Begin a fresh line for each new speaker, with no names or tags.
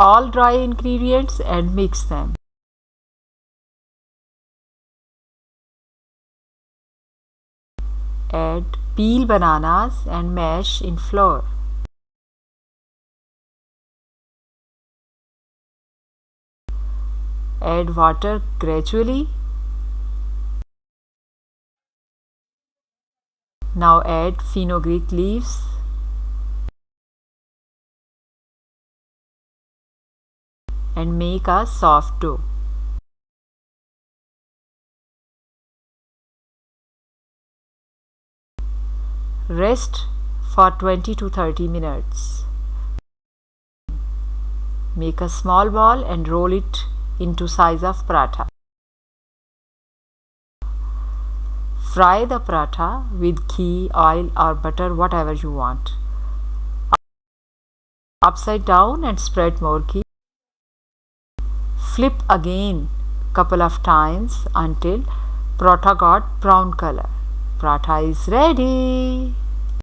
all dry ingredients and mix them. Add peel bananas and mash in flour. Add water gradually. Now add fenugreek leaves. And make a soft dough. Rest for 20 to 30 minutes. Make a small ball and roll it into size of paratha. Fry the paratha with ghee, oil or butter, whatever you want. Upside down and spread more ghee. Flip again couple of times until paratha got brown color. Paratha is ready.